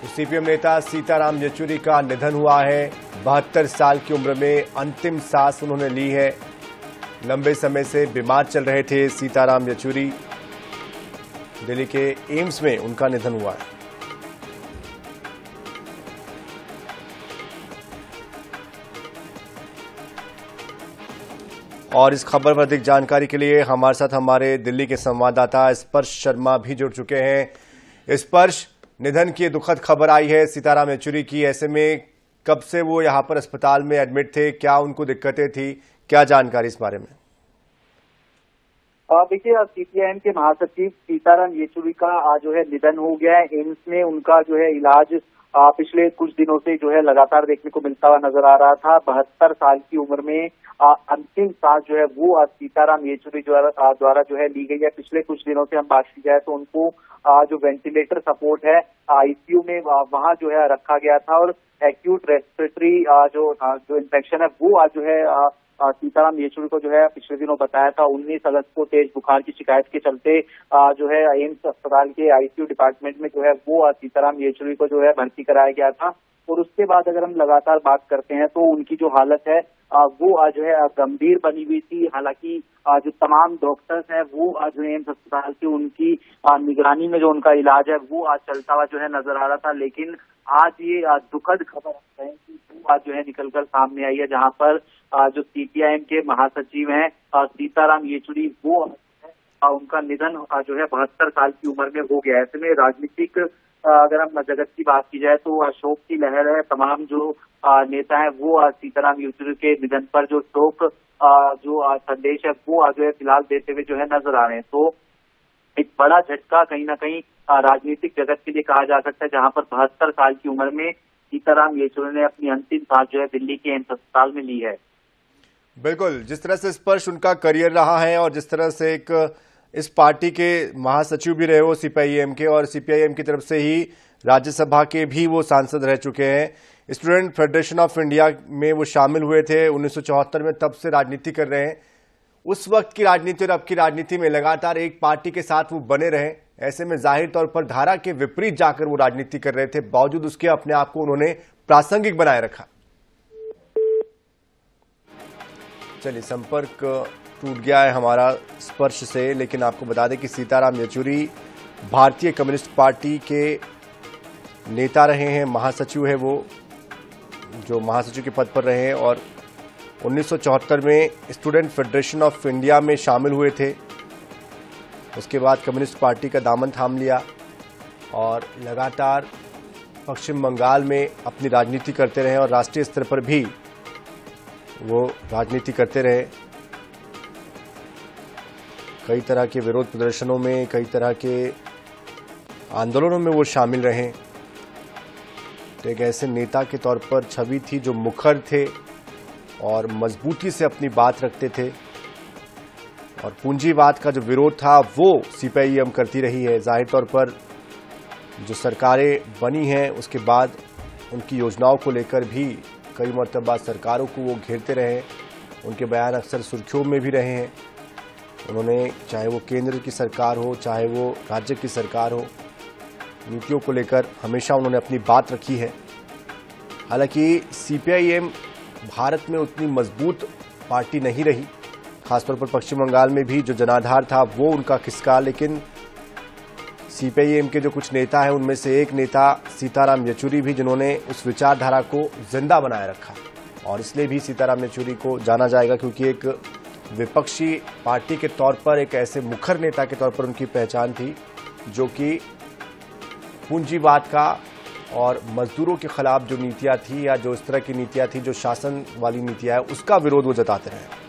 CPM नेता सीताराम येचुरी का निधन हुआ है। 72 साल की उम्र में अंतिम सांस उन्होंने ली है। लंबे समय से बीमार चल रहे थे सीताराम येचुरी। दिल्ली के एम्स में उनका निधन हुआ है। और इस खबर पर अधिक जानकारी के लिए हमारे साथ हमारे दिल्ली के संवाददाता स्पर्श शर्मा भी जुड़ चुके हैं। स्पर्श, निधन की दुखद खबर आई है सीताराम येचुरी की। ऐसे में कब से वो यहां पर अस्पताल में एडमिट थे, क्या उनको दिक्कतें थी, क्या जानकारी इस बारे में? देखिए, सीपीआईएम के महासचिव सीताराम येचुरी का जो है निधन हो गया है। एम्स में उनका जो है इलाज पिछले कुछ दिनों से जो है लगातार देखने को मिलता हुआ नजर आ रहा था। 72 साल की उम्र में अंतिम सांस जो है वो सीताराम येचुरी द्वारा जो है ली गई है। पिछले कुछ दिनों से हम बात की जाए तो उनको जो वेंटिलेटर सपोर्ट है आईसीयू में वहां जो है रखा गया था और एक्यूट रेस्पिरेटरी जो इन्फेक्शन है वो जो है सीताराम येचुरी को जो है पिछले दिनों बताया था। 19 अगस्त को तेज बुखार की शिकायत के चलते जो है एम्स अस्पताल के आईसीयू डिपार्टमेंट में जो है वो सीताराम येचुरी को जो है भर्ती कराया गया था। और उसके बाद अगर हम लगातार बात करते हैं तो उनकी जो हालत है वो जो है गंभीर बनी हुई थी। हालांकि जो तमाम डॉक्टर्स हैं वो जो एम्स अस्पताल के उनकी निगरानी में जो उनका इलाज है वो चलता हुआ जो है नजर आ रहा था। लेकिन आज ये दुखद खबर है कि वो जो है निकलकर सामने आई है, जहां पर जो सीपीआईएम के महासचिव हैं सीताराम येचुरी वो उनका निधन जो है 72 साल की उम्र में हो गया है। ऐसे में राजनीतिक अगर हम जगत की बात की जाए तो शोक की लहर है। तमाम जो नेता हैं वो सीताराम येचुरी के निधन पर जो शोक जो संदेश है वो जो है फिलहाल देते हुए जो है नजर आ रहे हैं। तो एक बड़ा झटका कहीं ना कहीं राजनीतिक जगत के लिए कहा जा सकता है, जहां पर 72 साल की उम्र में सीताराम येचुरी ने अपनी अंतिम सांस जो है दिल्ली के एम्स अस्पताल में ली है। बिल्कुल, जिस तरह से स्पर्श उनका करियर रहा है और जिस तरह से एक इस पार्टी के महासचिव भी रहे हो सीपीआईएम के, और सीपीआईएम की तरफ से ही राज्यसभा के भी वो सांसद रह चुके हैं। स्टूडेंट फेडरेशन ऑफ इंडिया में वो शामिल हुए थे 1974 में, तब से राजनीति कर रहे हैं। उस वक्त की राजनीति और अब की राजनीति में लगातार एक पार्टी के साथ वो बने रहे। ऐसे में जाहिर तौर पर धारा के विपरीत जाकर वो राजनीति कर रहे थे, बावजूद उसके अपने आप को उन्होंने प्रासंगिक बनाए रखा। चलिए, संपर्क टूट गया है हमारा स्पर्श से, लेकिन आपको बता दें कि सीताराम येचुरी भारतीय कम्युनिस्ट पार्टी के नेता रहे हैं, महासचिव है वो, जो महासचिव के पद पर रहे हैं और 1974 में स्टूडेंट फेडरेशन ऑफ इंडिया में शामिल हुए थे। उसके बाद कम्युनिस्ट पार्टी का दामन थाम लिया और लगातार पश्चिम बंगाल में अपनी राजनीति करते रहे और राष्ट्रीय स्तर पर भी वो राजनीति करते रहे। कई तरह के विरोध प्रदर्शनों में, कई तरह के आंदोलनों में वो शामिल रहे। तो एक ऐसे नेता के तौर पर छवि थी जो मुखर थे और मजबूती से अपनी बात रखते थे, और पूंजीवाद का जो विरोध था वो सीपीआईएम करती रही है। जाहिर तौर पर जो सरकारें बनी हैं उसके बाद उनकी योजनाओं को लेकर भी कई मरतबा सरकारों को वो घेरते रहे। उनके बयान अक्सर सुर्खियों में भी रहे हैं। उन्होंने, चाहे वो केंद्र की सरकार हो चाहे वो राज्य की सरकार हो, नीतियों को लेकर हमेशा उन्होंने अपनी बात रखी है। हालांकि सीपीआईएम भारत में उतनी मजबूत पार्टी नहीं रही, खासतौर पर पश्चिम बंगाल में भी जो जनाधार था वो उनका खिसका। लेकिन सीपीआईएम के जो कुछ नेता हैं उनमें से एक नेता सीताराम येचुरी भी, जिन्होंने उस विचारधारा को जिंदा बनाए रखा, और इसलिए भी सीताराम येचुरी को जाना जाएगा क्योंकि एक विपक्षी पार्टी के तौर पर, एक ऐसे मुखर नेता के तौर पर उनकी पहचान थी जो कि पूंजीवाद का और मजदूरों के खिलाफ जो नीतियां थी या जो इस तरह की नीतियां थी जो शासन वाली नीतियां है, उसका विरोध वो जताते रहे।